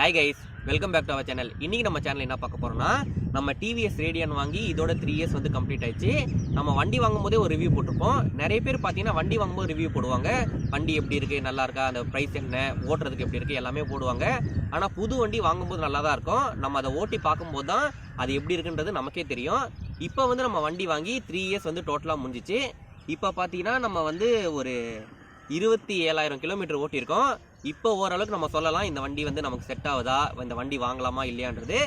Hi guys, welcome back to our channel. இன்னைக்கு நம்ம channel என்ன பார்க்க போறோம்னா நம்ம TVS Radian வாங்கி இதோட 3 years வந்து கம்ப்ளீட் ஆயிடுச்சு. நம்ம வண்டி வாங்கும்போதே ஒரு ரிவ்யூ போட்டுருப்போம். நிறைய பேர் பார்த்தீங்கன்னா வண்டி வாங்கும்போது ரிவ்யூ போடுவாங்க. வண்டி எப்படி இருக்கு, நல்லா இருக்கா, அந்த பிரைஸ் என்ன, ஓட்டுறதுக்கு எப்படி இருக்கு எல்லாமே போடுவாங்க. ஆனால் புது வண்டி வாங்கும்போது நல்லா தான் இருக்கும். நம்ம அதை ஓட்டி பார்க்கும்போது தான் அது எப்படி இருக்குன்றது நமக்கே தெரியும். இப்போ வந்து நம்ம வண்டி வாங்கி 3 years வந்து டோட்டலாக முடிஞ்சிச்சு. இப்போ பார்த்தீங்கன்னா நம்ம வந்து ஒரு 27,000 கிலோமீட்டர் ஓட்டியிருக்கோம். இப்போ ஓரளவுக்கு நம்ம சொல்லலாம் இந்த வண்டி வந்து நமக்கு செட் ஆகுதா, இந்த வண்டி வாங்கலாமா இல்லையான்றது.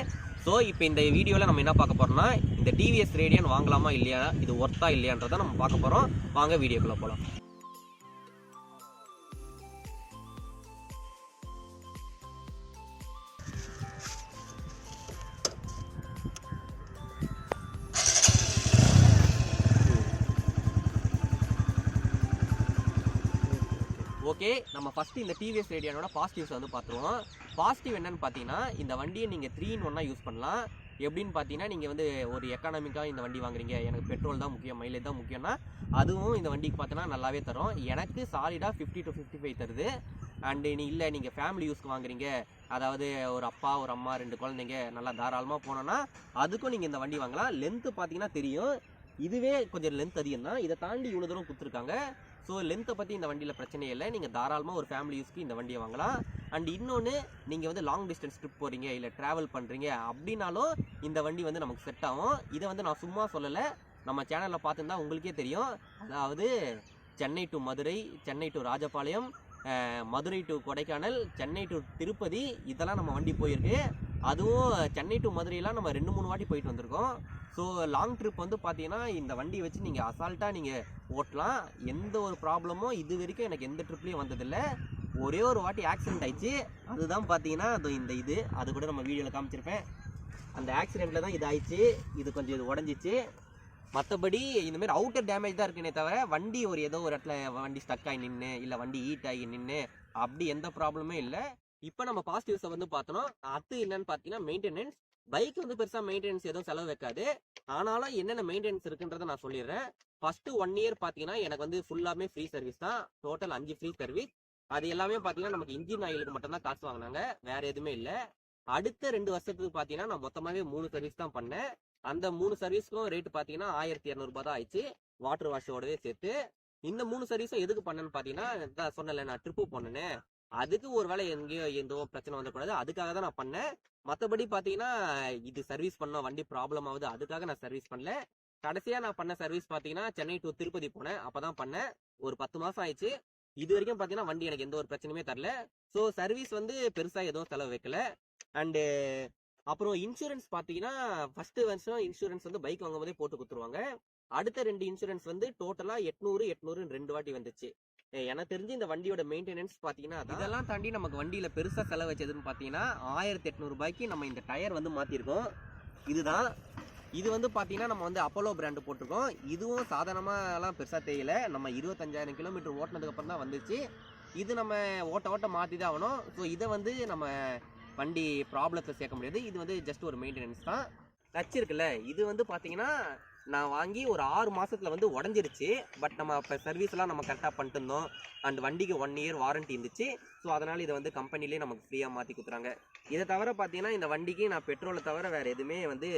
ஸோ இப்போ இந்த வீடியோவில் நம்ம என்ன பார்க்க போகிறோம்னா இந்த டிவிஎஸ் ரேடியன் வாங்கலாமா இல்லையா, இது ஒர்த்தா இல்லையான்றதை நம்ம பார்க்க போகிறோம். வாங்க வீடியோக்குள்ளே போகலாம். ஓகே, நம்ம ஃபஸ்ட்டு இந்த டிவிஎஸ் ரேடியனோட பாசிட்டிவ்ஸ் வந்து பார்த்துருவோம். பாசிட்டிவ் என்னன்னு பார்த்தீங்கன்னா இந்த வண்டியை நீங்கள் 3-in-1 யூஸ் பண்ணலாம். எப்படின்னு பார்த்தீங்கன்னா நீங்கள் வந்து ஒரு எக்கானமிக்காக இந்த வண்டி வாங்குறீங்க, எனக்கு பெட்ரோல் தான் முக்கியம், மைலேஜ் தான் முக்கியம்னா அதுவும் இந்த வண்டிக்கு பார்த்தீங்கன்னா நல்லாவே தரும். எனக்கு சாலிடாக 50 to 55 தருது. அண்டு நீங்கள் ஃபேமிலி யூஸ்க்கு வாங்குறீங்க, அதாவது ஒரு அப்பா ஒரு அம்மா 2 குழந்தைங்க நல்லா தாராளமாக போனோன்னா அதுக்கும் நீங்கள் இந்த வண்டி வாங்கலாம். லென்த்து பார்த்தீங்கன்னா தெரியும், இதுவே கொஞ்சம் லென்த் அதிகம் தான். இதை தாண்டி இவ்வளோ தூரம் கொடுத்துருக்காங்க. ஸோ லென்த்தை பற்றி இந்த வண்டியில் பிரச்சனையே இல்லை. நீங்கள் தாராளமாக ஒரு ஃபேமிலி யூஸ்க்கு இந்த வண்டியை வாங்கலாம். அண்ட் இன்னொன்று, நீங்கள் வந்து லாங் டிஸ்டன்ஸ் ட்ரிப் போகிறீங்க இல்லை ட்ராவல் பண்ணுறீங்க அப்படின்னாலும் இந்த வண்டி வந்து நமக்கு செட் ஆகும். இதை வந்து நான் சும்மா சொல்லலை, நம்ம சேனலில் பார்த்துருந்தா உங்களுக்கே தெரியும். அதாவது Chennai to Madurai, Chennai to Rajapalayam, Madurai to Kodaikanal, Chennai to Tirupati, இதெல்லாம் நம்ம வண்டி போயிருக்கு. அதுவும் சென்னை டு மதுரையெல்லாம் நம்ம 2-3 வாட்டி போயிட்டு வந்திருக்கோம். ஸோ லாங் ட்ரிப் வந்து பார்த்தீங்கன்னா இந்த வண்டியை வச்சு நீங்கள் அசால்ட்டாக நீங்கள் ஓட்டலாம். எந்த ஒரு ப்ராப்ளமும் இது வரைக்கும் எனக்கு எந்த ட்ரிப்லேயும் வந்ததில்லை. ஒரே ஒரு வாட்டி ஆக்சிடென்ட் ஆயிடுச்சு. அதுதான் பார்த்தீங்கன்னா அது கூட நம்ம வீடியோவில் காமிச்சிருப்பேன். அந்த ஆக்சிடெண்ட்டில் தான் இது ஆயிடுச்சு. இது கொஞ்சம் உடஞ்சிச்சு. மற்றபடி இந்தமாரி அவுட்டர் டேமேஜ் தான் இருக்குன்னே தவிர வண்டி ஏதோ ஒரு இடத்துல வண்டி ஸ்டக் ஆகி நின்று இல்லை வண்டி ஹீட் ஆகி நின்று அப்படி எந்த ப்ராப்ளமே இல்லை. இப்போ நம்ம பாசிட்டிவ்ஸை வந்து பார்த்தோம். அது என்னன்னு பார்த்தீங்கன்னா மெயின்டெனன்ஸ். பைக் வந்து பெருசாக மெயின்டெனன்ஸ் எதுவும் செலவு வைக்காது. ஆனாலும் என்னென்ன மெயின்டெனன்ஸ் இருக்குன்றதை நான் சொல்லிடுறேன். ஃபஸ்ட்டு 1 year பார்த்தீங்கன்னா எனக்கு வந்து ஃபுல்லாமே ஃப்ரீ சர்வீஸ் தான். Total 5 free service. அது எல்லாமே பார்த்தீங்கன்னா நமக்கு இன்ஜின் ஆயிலுக்கு மட்டும்தான் காசு வாங்கினாங்க, வேற எதுவுமே இல்லை. அடுத்த 2 வருஷத்துக்கு பார்த்தீங்கன்னா நான் மொத்தமாகவே 3 சர்வீஸ் தான் பண்ணேன். அந்த 3 சர்வீஸ்க்கும் ரேட்டு பார்த்தீங்கன்னா 1200 ரூபாய் தான் ஆயிடுச்சு, வாட்டர் வாஷோடவே சேர்த்து. இந்த 3 சர்வீஸும் எதுக்கு பண்ணேன்னு பார்த்தீங்கன்னா சொன்னல, நான் ட்ரிப்பு போனேன்னு, அதுக்கு ஒரு வேளை எங்கேயோ எந்த பிரச்சனை வந்துக்கூடாது, அதுக்காக தான் நான் பண்ணேன். மற்றபடி பார்த்தீங்கன்னா இது சர்வீஸ் பண்ணோம், வண்டி ப்ராப்ளம் ஆகுது அதுக்காக நான் சர்வீஸ் பண்ணல. கடைசியாக நான் பண்ண சர்வீஸ் பார்த்தீங்கன்னா சென்னை டு திருப்பதி போனேன், அப்போ தான் பண்ணேன். ஒரு 10 மாதம் ஆயிடுச்சு. இது வரைக்கும் பார்த்தீங்கன்னா வண்டி எனக்கு எந்த ஒரு பிரச்சனையுமே தரல. ஸோ சர்வீஸ் வந்து பெருசாக எதுவும் செலவு வைக்கல. அண்டு அப்புறம் இன்சூரன்ஸ் பார்த்தீங்கன்னா ஃபர்ஸ்ட் வருஷம் இன்சூரன்ஸ் வந்து பைக் வாங்கும் போதே போட்டு கொடுத்துருவாங்க. அடுத்த 2 இன்சூரன்ஸ் வந்து டோட்டலாக 800 2 வாட்டி வந்துச்சு. எனக்கு தெரிஞ்சு இந்த வண்டியோட மெயின்டெனன்ஸ் பார்த்தீங்கன்னா இதெல்லாம் தாண்டி நமக்கு வண்டியில் பெருசாக செலவு வச்சதுன்னு பார்த்தீங்கன்னா 1800 ரூபாய்க்கு நம்ம இந்த டயர் வந்து மாற்றிருக்கோம். இதுதான் இது வந்து பார்த்தீங்கன்னா நம்ம வந்து அப்போலோ பிராண்டு போட்டிருக்கோம். இதுவும் சாதாரணமாலாம் பெருசாக தெரியல, நம்ம 25,000 கிலோமீட்டர் ஓட்டினதுக்கப்புறம் தான் வந்துச்சு. இது நம்ம ஓட்ட மாற்றி தான் ஆகணும். ஸோ இதை வந்து நம்ம வண்டி ப்ராப்ளத்தை சேர்க்க முடியாது. இது வந்து ஜஸ்ட் ஒரு மெயின்டெனன்ஸ் தான். டச் இருக்குல்ல, இது வந்து பார்த்தீங்கன்னா நான் வாங்கி ஒரு 6 மாதத்தில் வந்து உடஞ்சிருச்சு. பட் நம்ம இப்போ சர்வீஸ்லாம் நம்ம கரெக்டாக பண்ணிட்டு இருந்தோம். அண்ட் வண்டிக்கு 1 year வாரண்ட்டி இருந்துச்சு. ஸோ அதனால் இதை வந்து கம்பெனிலே நமக்கு ஃப்ரீயாக மாற்றி கொடுத்துறாங்க. இதை தவிர பார்த்தீங்கன்னா இந்த வண்டிக்கு நான் பெட்ரோலை தவிர வேறு எதுவுமே வந்து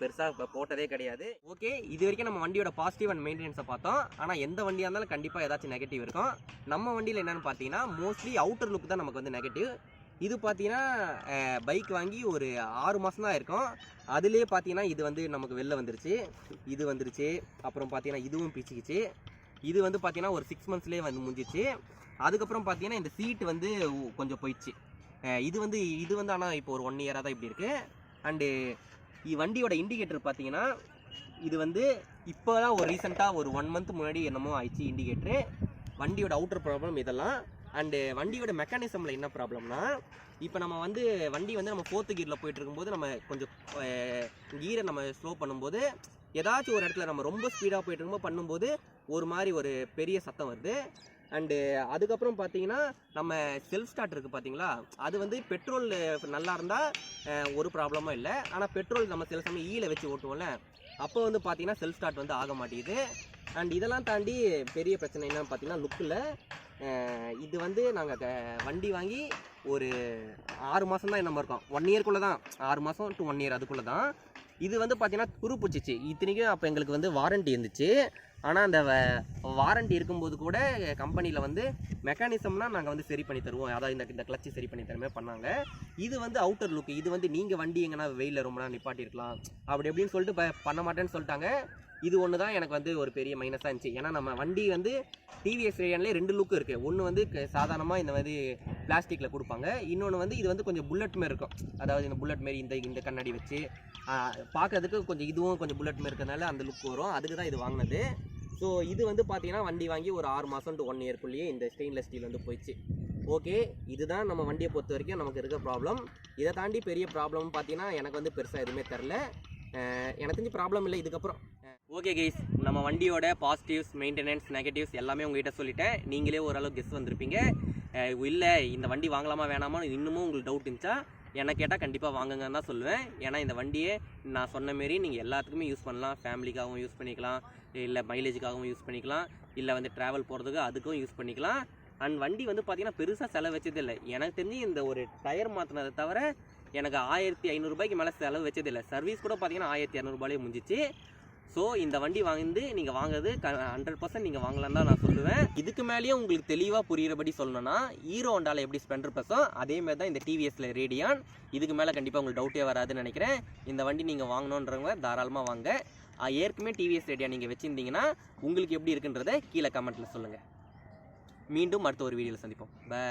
பெருசாக போட்டதே கிடையாது. ஓகே, இது வரைக்கும் நம்ம வண்டியோட பாசிட்டிவ் அண்ட் மெயின்டெனன்ஸை பார்த்தோம். ஆனால் எந்த வண்டியாக இருந்தாலும் கண்டிப்பாக ஏதாச்சும் நெகட்டிவ் இருக்கும். நம்ம வண்டியில் என்னென்னு பார்த்தீங்கன்னா மோஸ்ட்லி அவுட்டர் லுக் தான் நமக்கு வந்து நெகட்டிவ். இது பார்த்தீங்கன்னா பைக் வாங்கி ஒரு 6 மாதம் தான் இருக்கும். அதுலேயே பார்த்தீங்கன்னா இது வந்து நமக்கு வெளில வந்துருச்சு, இது வந்துருச்சு. அப்புறம் பார்த்தீங்கன்னா இதுவும் பிச்சுக்கிச்சு. இது வந்து பார்த்தீங்கன்னா ஒரு 6 monthsலேயே வந்து முடிஞ்சிச்சு. அதுக்கப்புறம் பார்த்தீங்கன்னா இந்த சீட்டு வந்து கொஞ்சம் போயிடுச்சு. இது வந்து ஆனால் இப்போ ஒரு 1 year தான் இப்படி இருக்குது. அண்டு வண்டியோட இண்டிகேட்டர் பார்த்தீங்கன்னா இது வந்து இப்போ தான் ஒரு ரீசெண்டாக ஒரு 1 month முன்னாடி என்னமோ ஆயிடுச்சு இண்டிகேட்டரு. வண்டியோட அவுட்டர் ப்ராப்ளம் இதெல்லாம். அண்டு வண்டியோட மெக்கானிசமில் என்ன ப்ராப்ளம்னா, இப்போ நம்ம வந்து வண்டி வந்து நம்ம 4th gearல போயிட்டு இருக்கும்போது நம்ம கொஞ்சம் கீரை நம்ம ஸ்லோ பண்ணும்போது ஏதாச்சும் ஒரு இடத்துல நம்ம ரொம்ப ஸ்பீடாக போயிட்டு இருக்கும்போது பண்ணும்போது ஒரு மாதிரி ஒரு பெரிய சத்தம் வருது. அண்டு அதுக்கப்புறம் பார்த்தீங்கன்னா நம்ம செல்ஃப் ஸ்டார்ட் இருக்குது பார்த்தீங்களா, அது வந்து பெட்ரோல் நல்லா இருந்தால் ஒரு ப்ராப்ளமும் இல்லை. ஆனால் பெட்ரோல் நம்ம சில சமயம் ஈல வச்சு ஓட்டுவோம்ல, அப்போ வந்து பார்த்தீங்கன்னா செல்ஃப் ஸ்டார்ட் வந்து ஆக மாட்டேங்குது. அண்ட் இதெல்லாம் தாண்டி பெரிய பிரச்சனை என்னன்னு பார்த்தீங்கன்னா லுக்கில் இது வந்து நாங்கள் வண்டி வாங்கி ஒரு 6 மாதம் தான் நம்ம இருக்கோம், 1 இயர்க்குள்ளே தான், 6 மாதம் to 1 இயர் அதுக்குள்ளே தான். இது வந்து பார்த்தீங்கன்னா துருப்பிடிச்சிச்சு. இத்தனைக்கும் அப்போ எங்களுக்கு வந்து வாரண்ட்டி இருந்துச்சு. ஆனால் அந்த வாரண்ட்டி இருக்கும்போது கூட கம்பெனியில் வந்து மெக்கானிசம்னால் நாங்கள் வந்து சரி பண்ணி தருவோம், அதாவது இந்த கிளச்சு சரி பண்ணி தருமே பண்ணாங்க. இது வந்து அவுட்டர் லுக்கு, இது வந்து நீங்கள் வண்டி எங்கன்னா வெயிலில் ரொம்ப நாள் நிப்பாட்டியிருக்கலாம் அப்படி எப்படின்னு சொல்லிட்டு பண்ண மாட்டேன்னு சொல்லிட்டாங்க. இது ஒன்று தான் எனக்கு வந்து ஒரு பெரிய மைனஸாக இருந்துச்சு. ஏன்னா நம்ம வண்டி வந்து டிவிஎஸ் ரேடியன்லேயே 2 லுக்கு இருக்குது. ஒன்று வந்து சாதாரணமாக இந்த மாதிரி பிளாஸ்டிக்கில் கொடுப்பாங்க, இன்னொன்று வந்து இது வந்து கொஞ்சம் புல்லட் மாரி இருக்கும். அதாவது இந்த புல்லட் மாரி இந்த கண்ணாடி வச்சு பார்க்கறதுக்கு கொஞ்சம் இதுவும் கொஞ்சம் புல்லட் மாரி இருக்கிறதுனால அந்த லுக் வரும். அதுக்கு தான் இது வாங்கினது. ஸோ இது வந்து பார்த்தீங்கன்னா வண்டி வாங்கி ஒரு 6 மாதம் to 1 இயர்க்குள்ளேயே இந்த ஸ்டெயின்லெஸ் ஸ்டீல் வந்து போயிடுச்சு. ஓகே, இதுதான் நம்ம வண்டியை பொறுத்த வரைக்கும் நமக்கு இருக்க ப்ராப்ளம். இதை தாண்டி பெரிய ப்ராப்ளம் பார்த்தீங்கன்னா எனக்கு வந்து பெருசாக எதுவுமே தெரில. எனக்கு தெரிஞ்சு ப்ராப்ளம் இல்லை இதுக்கப்புறம். ஓகே கைஸ், நம்ம வண்டியோட பாசிட்டிவ்ஸ், மெயின்டெனன்ஸ், நெகட்டிவ்ஸ் எல்லாமே உங்கள்கிட்ட சொல்லிட்டேன். நீங்களே ஓரளவு கெஸ் வந்திருப்பீங்க. இல்லை இந்த வண்டி வாங்கலாமா வேணாமா இன்னமும் உங்களுக்கு டவுட் இருந்துச்சா என்ன கேட்டால் கண்டிப்பாக வாங்குங்கன்னு தான் சொல்லுவேன். ஏன்னா இந்த வண்டியை நான் சொன்ன மாரி நீங்கள் எல்லாத்துக்குமே யூஸ் பண்ணலாம். ஃபேமிலிக்காகவும் யூஸ் பண்ணிக்கலாம், இல்லை மைலேஜுக்காகவும் யூஸ் பண்ணிக்கலாம், இல்லை வந்து ட்ராவல் போகிறதுக்கு அதுக்கும் யூஸ் பண்ணிக்கலாம். அண்ட் வண்டி வந்து பார்த்தீங்கன்னா பெருசாக செலவு வச்சது இல்லை. எனக்கு தெரிஞ்சு இந்த ஒரு டயர் மாற்றினதை தவிர எனக்கு 1500 ரூபாய்க்கு மேலே செலவு வச்சது இல்லை. சர்வீஸ் கூட பார்த்தீங்கன்னா 1200 ரூபாயிலே முடிஞ்சிச்சு. ஸோ இந்த வண்டி வாங்கி நீங்கள் வாங்குறது 100% நீங்கள் வாங்கலாம் தான் நான் சொல்லுவேன். இதுக்கு மேலேயும் உங்களுக்கு தெளிவாக புரிகிறபடி சொல்லணும்னா ஹீரோ ஹோண்டாவில் எப்படி ஸ்ப்ளெண்டர் ப்ளஸோ அதேமாதிரி தான் இந்த டிவிஎஸ்ல ரேடியான். இதுக்கு மேலே கண்டிப்பாக உங்களுக்கு டவுட்டே வராதுன்னு நினைக்கிறேன். இந்த வண்டி நீங்கள் வாங்கணுன்றவங்க தாராளமாக வாங்க. ஏற்கனவே டிவிஎஸ் ரேடியான் நீங்கள் வச்சுருந்தீங்கன்னா உங்களுக்கு எப்படி இருக்குன்றதை கீழே கமெண்ட்டில் சொல்லுங்கள். மீண்டும் அடுத்த ஒரு வீடியோவில் சந்திப்போம். பை.